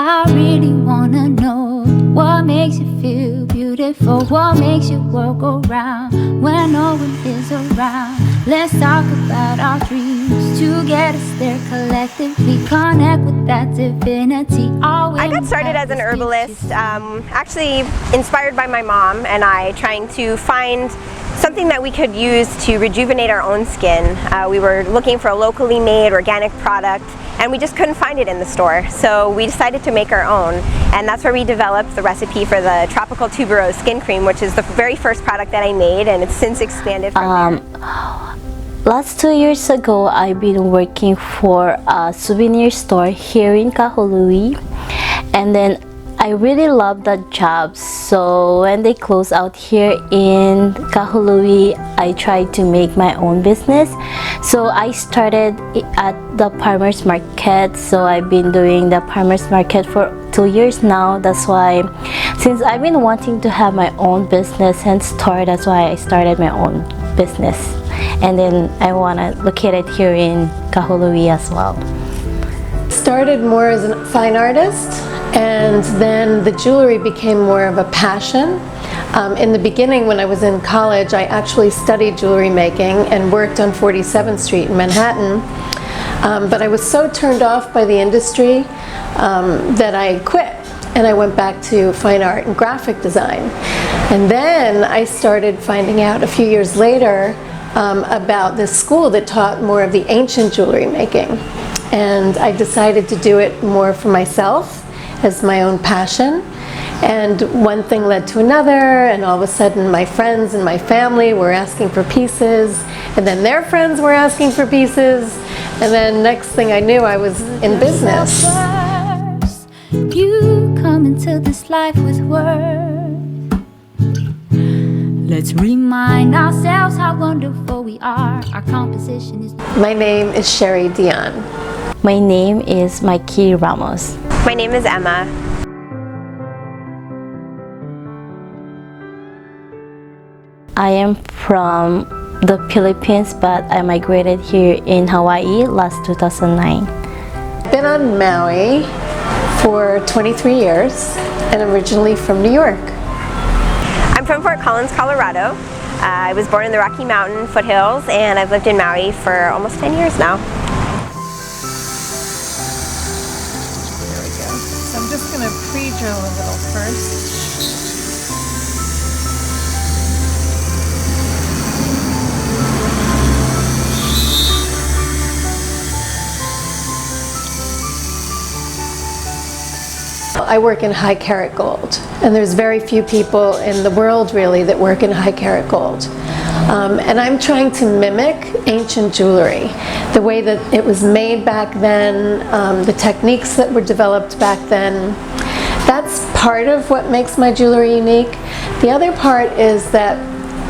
I really wanna know what makes you feel beautiful, what makes your world go round when no one is around. Let's talk about our dreams to get us there collectively, connect with that divinity. I got started as an herbalist, actually inspired by my mom and I trying to find something that we could use to rejuvenate our own skin. We were looking for a locally made organic product and we just couldn't find it in the store. So we decided to make our own, and that's where we developed the recipe for the Tropical Tuberose Skin Cream, which is the very first product that I made, and it's since expanded from there. Last 2 years ago, I've been working for a souvenir store here in Kahului, and then I really love that job. So when they closed out here in Kahului, I tried to make my own business. So I started at the farmers market. So I've been doing the farmers market for 2 years now. That's why, since I've been wanting to have my own business and store, that's why I started my own business. And then I want to locate it here in Kahului as well. Started more as a fine artist, and then the jewelry became more of a passion. In the beginning, when I was in college, I actually studied jewelry making and worked on 47th Street in Manhattan. But I was so turned off by the industry that I quit, and I went back to fine art and graphic design. And then I started finding out a few years later about this school that taught more of the ancient jewelry making. And I decided to do it more for myself as my own passion. And one thing led to another, and all of a sudden my friends and my family were asking for pieces, and then their friends were asking for pieces, and then next thing I knew I was in business. You come into this life with worth. Let's remind ourselves how wonderful we are. Our composition is... My name is Sherry Dion. My name is Mikey Ramos. My name is Emma. I am from the Philippines, but I migrated here in Hawaii last 2009. I've been on Maui for 23 years and originally from New York. I'm from Fort Collins, Colorado. I was born in the Rocky Mountain foothills, and I've lived in Maui for almost 10 years now. There we go. So I'm just going to pre-drill a little first. I work in high carat gold, and there's very few people in the world really that work in high carat gold. And I'm trying to mimic ancient jewelry, the way that it was made back then, the techniques that were developed back then. That's part of what makes my jewelry unique. The other part is that,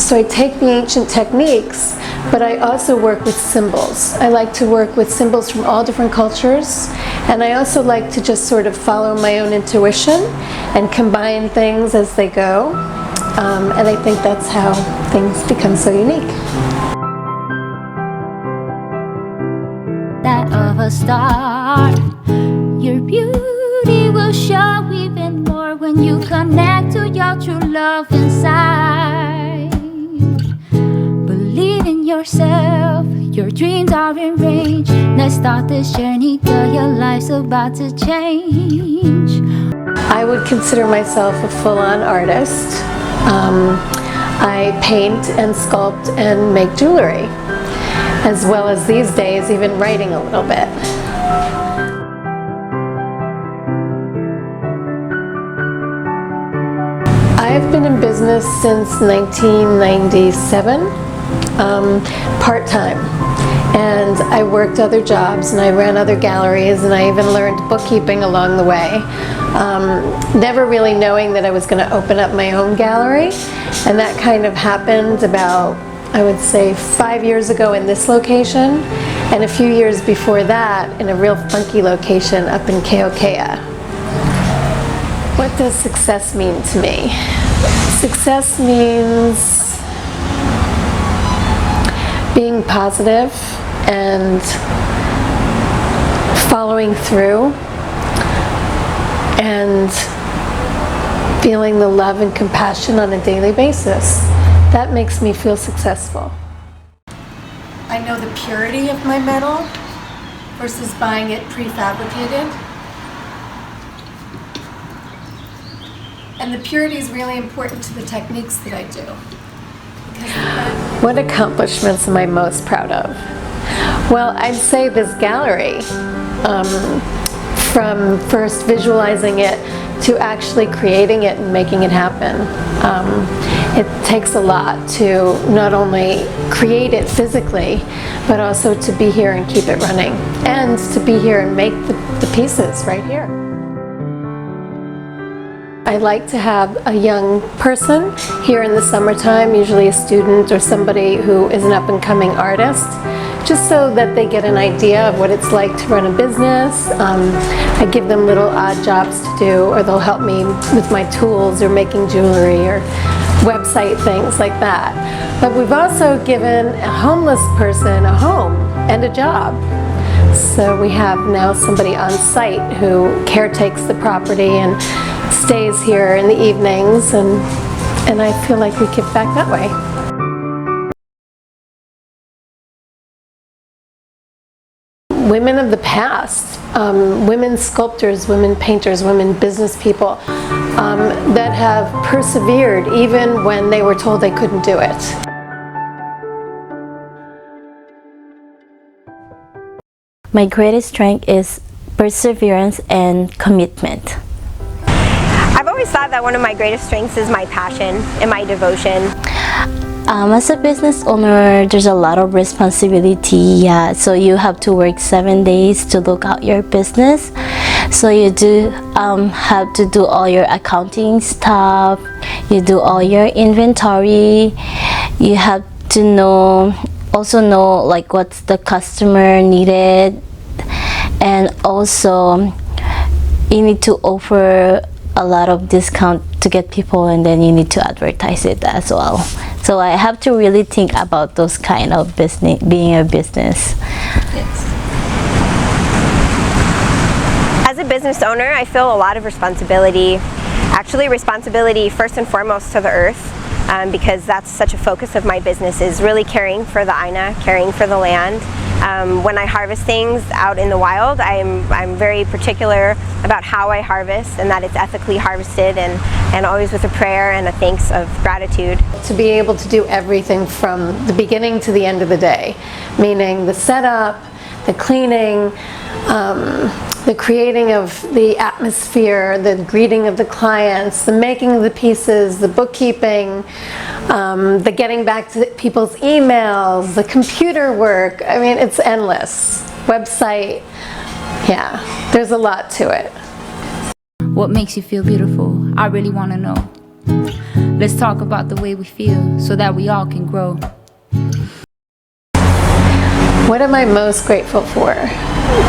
so I take the ancient techniques, but I also work with symbols. I like to work with symbols from all different cultures, and I also like to just sort of follow my own intuition and combine things as they go. And I think that's how things become so unique. That of a star, your beauty will show even more when you connect to your true love inside. Believe in yourself, your dreams are in range. Let's start this journey, girl, your life's about to change. I would consider myself a full-on artist. I paint and sculpt and make jewelry, as well as these days even writing a little bit. I've been in business since 1997, part-time, and I worked other jobs and I ran other galleries, and I even learned bookkeeping along the way, never really knowing that I was going to open up my own gallery. And that kind of happened about, I would say, 5 years ago in this location, and a few years before that in a real funky location up in Keokea. What does success mean to me? Success means being positive and following through and feeling the love and compassion on a daily basis. That makes me feel successful. I know the purity of my metal versus buying it prefabricated. And the purity is really important to the techniques that I do. What accomplishments am I most proud of? Well, I'd say this gallery. From first visualizing it to actually creating it and making it happen. It takes a lot to not only create it physically, but also to be here and keep it running, and to be here and make the pieces right here. I like to have a young person here in the summertime, usually a student or somebody who is an up-and-coming artist, just so that they get an idea of what it's like to run a business. I give them little odd jobs to do, or they'll help me with my tools or making jewelry or website things like that. But we've also given a homeless person a home and a job. So we have now somebody on site who caretakes the property and stays here in the evenings, and I feel like we give back that way. Women of the past, women sculptors, women painters, women business people that have persevered even when they were told they couldn't do it. My greatest strength is perseverance and commitment. I've always thought that one of my greatest strengths is my passion and my devotion. As a business owner, there's a lot of responsibility. So you have to work 7 days to look out your business. So you do have to do all your accounting stuff. You do all your inventory. You have to also know like what's the customer needed, and also you need to offer a lot of discount to get people, and then you need to advertise it as well. So I have to really think about those kind of business, being a business. Yes. As a business owner, I feel a lot of responsibility. Actually, responsibility first and foremost to the earth, because that's such a focus of my business, is really caring for the Aina, caring for the land. When I harvest things out in the wild, I'm very particular about how I harvest, and that it's ethically harvested, and always with a prayer and a thanks of gratitude. To be able to do everything from the beginning to the end of the day, meaning the setup, the cleaning, the creating of the atmosphere, the greeting of the clients, the making of the pieces, the bookkeeping, the getting back to people's emails, the computer work. I mean, it's endless. Website, yeah, there's a lot to it. What makes you feel beautiful? I really want to know. Let's talk about the way we feel so that we all can grow. What am I most grateful for?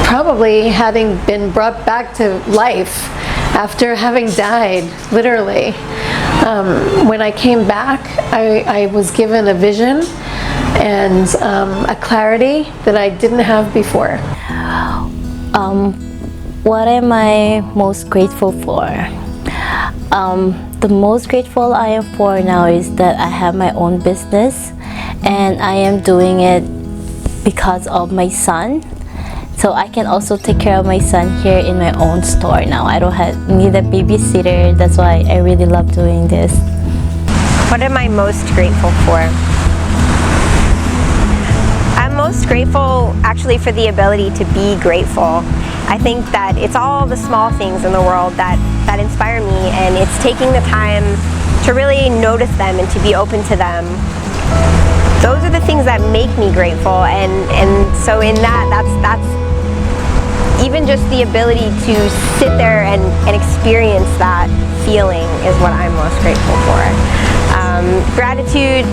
Probably having been brought back to life after having died, literally. When I came back, I was given a vision and a clarity that I didn't have before. What am I most grateful for? The most grateful I am for now is that I have my own business, and I am doing it because of my son. So I can also take care of my son here in my own store now. I don't need a babysitter. That's why I really love doing this. What am I most grateful for? I'm most grateful actually for the ability to be grateful. I think that it's all the small things in the world that inspire me, and it's taking the time to really notice them and to be open to them. Those are the things that make me grateful, and so in that's even just the ability to sit there and experience that feeling is what I'm most grateful for. Gratitude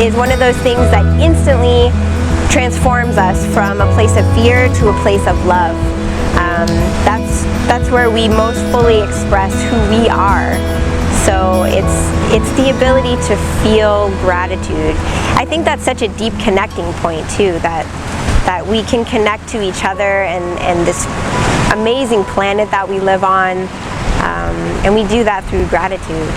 is one of those things that instantly transforms us from a place of fear to a place of love. That's where we most fully express who we are. So it's the ability to feel gratitude. I think that's such a deep connecting point too, that we can connect to each other and this amazing planet that we live on. And we do that through gratitude.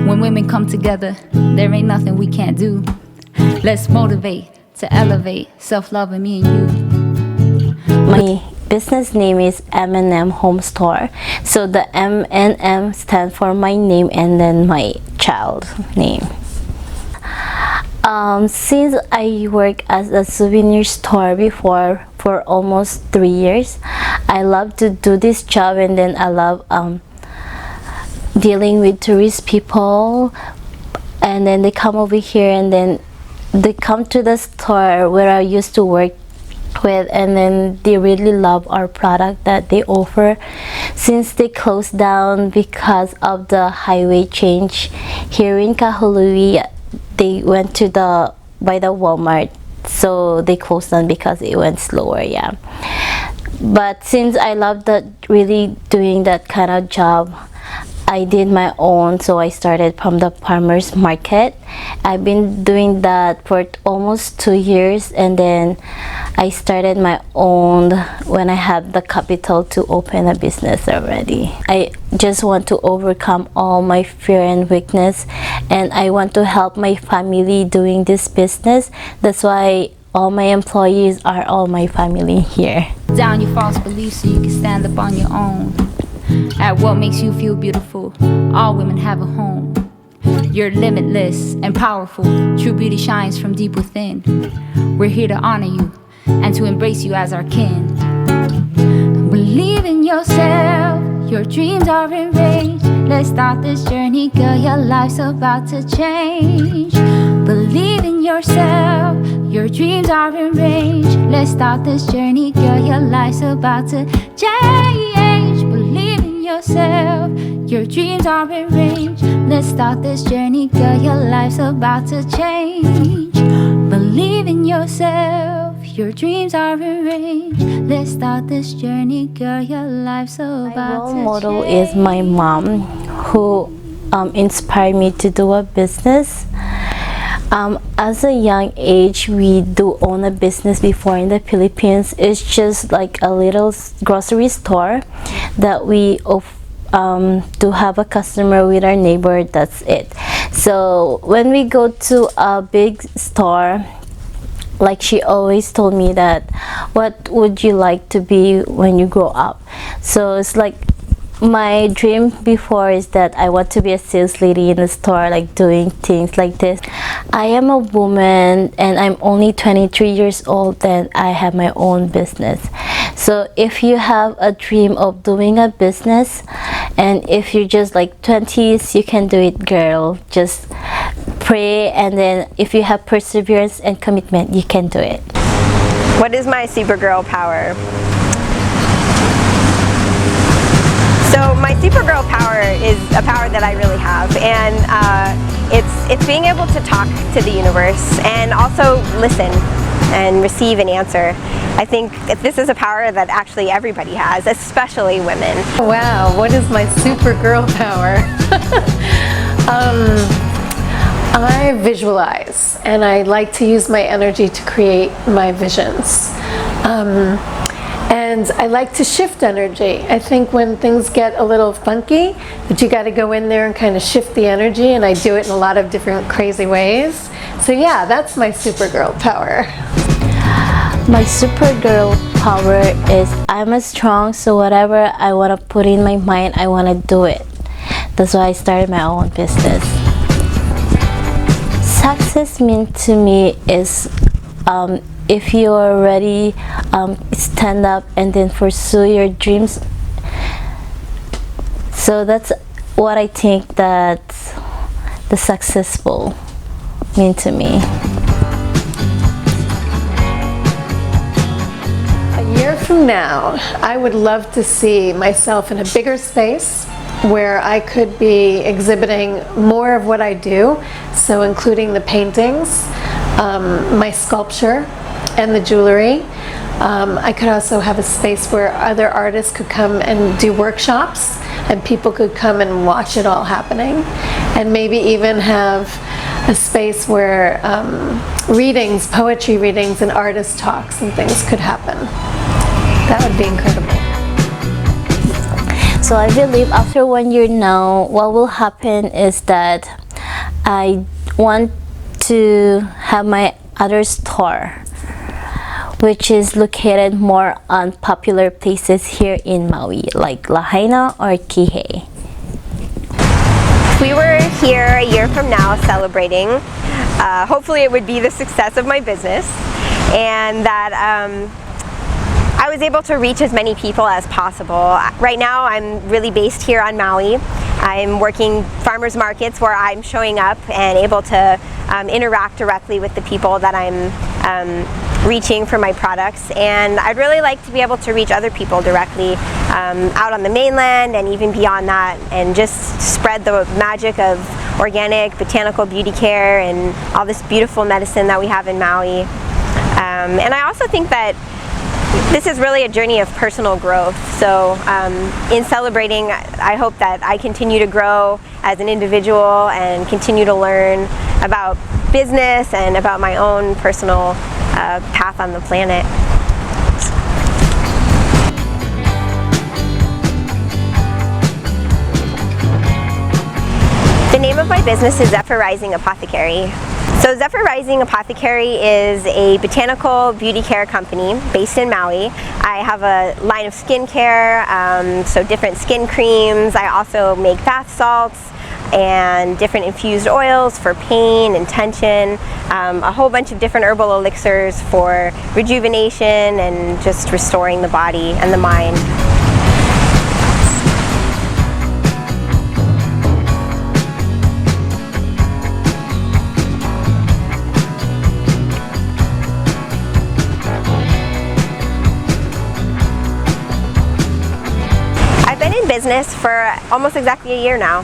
When women come together, there ain't nothing we can't do. Let's motivate to elevate self-love in me and you. My business name is M&M Home Store. So the M&M stand for my name and then my child name. Since I work as a souvenir store before for almost 3 years, I love to do this job, and then I love dealing with tourist people, and then they come over here and then they come to the store where I used to work with, and then they really love our product that they offer. Since they closed down because of the highway change here in Kahului, they went to by the Walmart, so they closed down because it went slower. Yeah, but since I love that, really doing that kind of job, I did my own. So I started from the farmers market. I've been doing that for almost 2 years, and then I started my own when I had the capital to open a business already. I just want to overcome all my fear and weakness, and I want to help my family doing this business. That's why all my employees are all my family here. Down your false beliefs so you can stand up on your own. At what makes you feel beautiful, all women have a home. You're limitless and powerful. True beauty shines from deep within. We're here to honor you and to embrace you as our kin. Believe in yourself, your dreams are in range. Let's start this journey, girl, your life's about to change. Believe in yourself, your dreams are in range. Let's start this journey, girl, your life's about to change. Believe in yourself, your dreams are in range. Let's start this journey, girl, your life's about to change. Believe in yourself, your dreams are in range. Let's start this journey, girl, your life's about My role to model change. is my mom, who inspired me to do a business. As a young age, we do own a business before in the Philippines. It's just like a little grocery store that we do have a customer with our neighbor. That's it. So when we go to a big store, like she always told me that, what would you like to be when you grow up? So it's like my dream before is that I want to be a sales lady in the store, like doing things like this. I am a woman and I'm only 23 years old, and I have my own business. So if you have a dream of doing a business, and if you're just like 20s, you can do it, girl. Just pray, and then if you have perseverance and commitment, you can do it. What is my Supergirl power? So my Supergirl power is a power that I really have, and it's being able to talk to the universe and also listen and receive an answer. I think this is a power that actually everybody has, especially women. Wow, what is my Supergirl power? I visualize, and I like to use my energy to create my visions. And I like to shift energy. I think when things get a little funky, that you got to go in there and kind of shift the energy, and I do it in a lot of different crazy ways. So yeah, that's my Supergirl power. My Supergirl power is I'm a strong, so whatever I want to put in my mind, I want to do it. That's why I started my own business. Success means to me is if you already stand up and then pursue your dreams. So that's what I think that the successful mean to me. A year from now, I would love to see myself in a bigger space where I could be exhibiting more of what I do, so including the paintings, my sculpture, and the jewelry. I could also have a space where other artists could come and do workshops, and people could come and watch it all happening, and maybe even have a space where readings, poetry readings, and artist talks and things could happen. That would be incredible. So I believe after 1 year now, what will happen is that I want to have my other store, which is located more on popular places here in Maui, like Lahaina or Kihei. We were here a year from now celebrating. Hopefully it would be the success of my business, and that I was able to reach as many people as possible. Right now I'm really based here on Maui. I'm working farmers markets where I'm showing up and able to interact directly with the people that I'm reaching for my products, and I'd really like to be able to reach other people directly out on the mainland and even beyond that, and just spread the magic of organic botanical beauty care and all this beautiful medicine that we have in Maui. And I also think that this is really a journey of personal growth. So in celebrating, I hope that I continue to grow as an individual and continue to learn about business and about my own personal path on the planet. The name of my business is Zephyr Rising Apothecary. So Zephyr Rising Apothecary is a botanical beauty care company based in Maui. I have a line of skincare, so different skin creams. I also make bath salts and different infused oils for pain and tension, a whole bunch of different herbal elixirs for rejuvenation and just restoring the body and the mind. I've been in business for almost exactly a year now.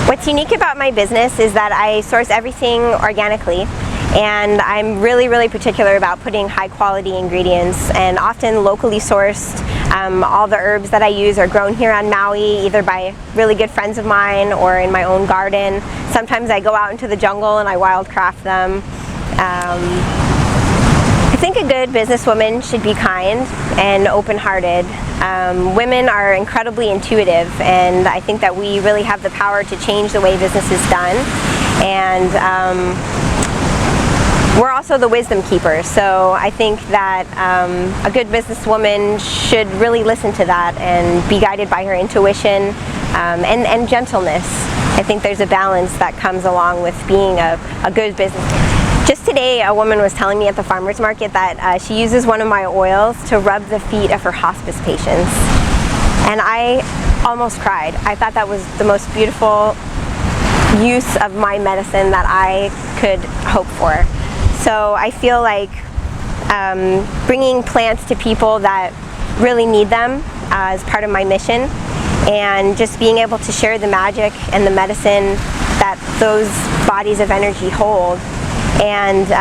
What's unique about my business is that I source everything organically, and I'm really particular about putting high quality ingredients and often locally sourced. All the herbs that I use are grown here on Maui, either by really good friends of mine or in my own garden. Sometimes I go out into the jungle and I wildcraft them. I think a good businesswoman should be kind and open-hearted. Women are incredibly intuitive, and I think that we really have the power to change the way business is done. And we're also the wisdom keepers, so I think that a good businesswoman should really listen to that and be guided by her intuition and gentleness. I think there's a balance that comes along with being a good business. Just today, a woman was telling me at the farmer's market that she uses one of my oils to rub the feet of her hospice patients. And I almost cried. I thought that was the most beautiful use of my medicine that I could hope for. So I feel like bringing plants to people that really need them is part of my mission, and just being able to share the magic and the medicine that those bodies of energy hold. And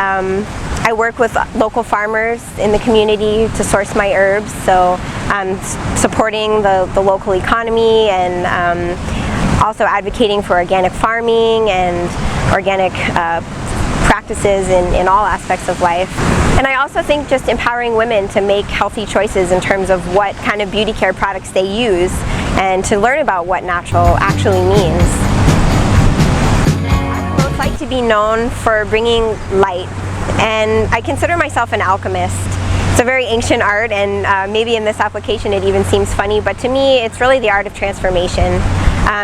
I work with local farmers in the community to source my herbs, so I'm supporting the local economy and also advocating for organic farming and organic practices in all aspects of life. And I also think just empowering women to make healthy choices in terms of what kind of beauty care products they use and to learn about what natural actually means. I would like to be known for bringing light, and I consider myself an alchemist. It's a very ancient art, and maybe in this application it even seems funny, but to me it's really the art of transformation.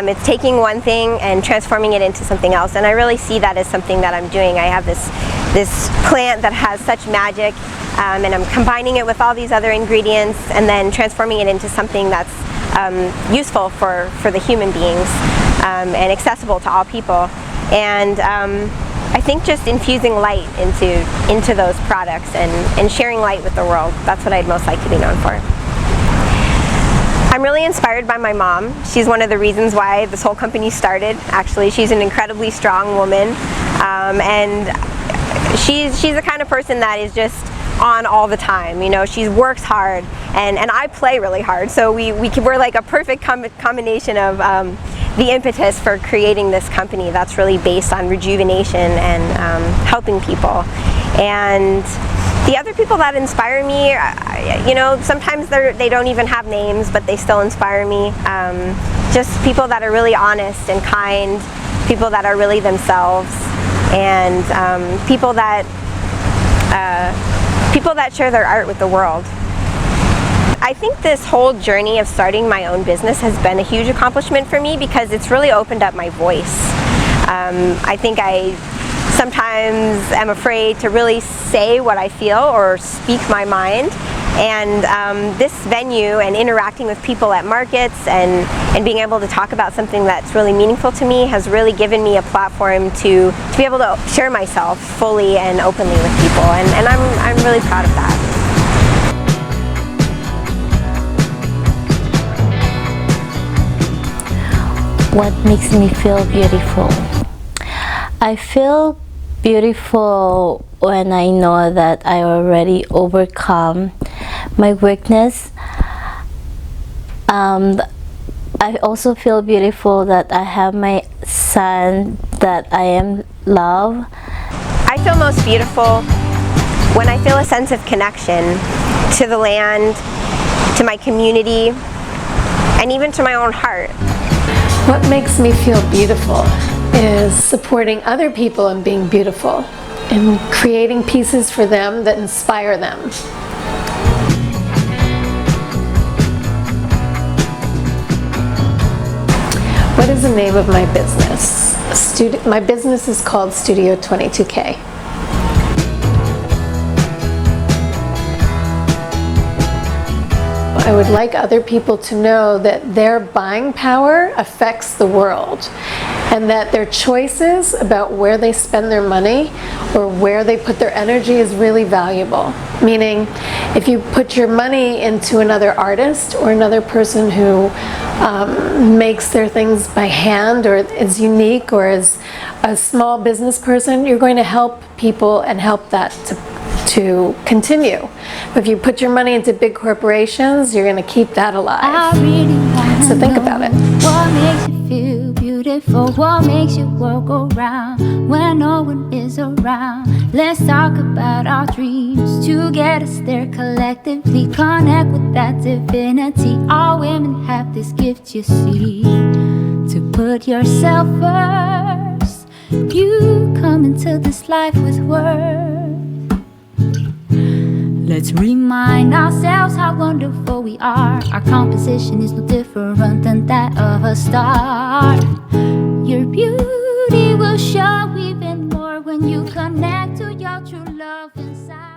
It's taking one thing and transforming it into something else, and I really see that as something that I'm doing. I have this plant that has such magic, and I'm combining it with all these other ingredients and then transforming it into something that's useful for the human beings and accessible to all people. And I think just infusing light into those products and sharing light with the world, that's what I'd most like to be known for. I'm really inspired by my mom. She's one of the reasons why this whole company started. Actually, she's an incredibly strong woman, and she's the kind of person that is just on all the time. You know, she works hard, and I play really hard. So we're like a perfect combination of the impetus for creating this company that's really based on rejuvenation and helping people. And The other people that inspire me, you know, sometimes they don't even have names, but they still inspire me. Just people that are really honest and kind, people that are really themselves, and people that share their art with the world. I think this whole journey of starting my own business has been a huge accomplishment for me because it's really opened up my voice. I think I sometimes am afraid to really say what I feel or speak my mind, and this venue and interacting with people at markets and being able to talk about something that's really meaningful to me has really given me a platform to be able to share myself fully and openly with people, and I'm really proud of that. What makes me feel beautiful? I feel beautiful when I know that I already overcome my weakness. I also feel beautiful that I have my son, that I am loved. I feel most beautiful when I feel a sense of connection to the land, to my community, and even to my own heart. What makes me feel beautiful is supporting other people in being beautiful and creating pieces for them that inspire them. What is the name of my business? My business is called Studio 22K. I would like other people to know that their buying power affects the world, and that their choices about where they spend their money or where they put their energy is really valuable. Meaning, if you put your money into another artist or another person who makes their things by hand or is unique, or is a small business person, you're going to help people and help that to continue. If you put your money into big corporations, you're going to keep that alive. I really wanna So think about it. What makes you feel beautiful? What makes your world go round when no one is around? Let's talk about our dreams to get us there collectively. Connect with that divinity. All women have this gift, you see, to put yourself first. You come into this life with worth. Let's remind ourselves how wonderful we are. Our composition is no different than that of a star. Your beauty will show even more when you connect to your true love inside.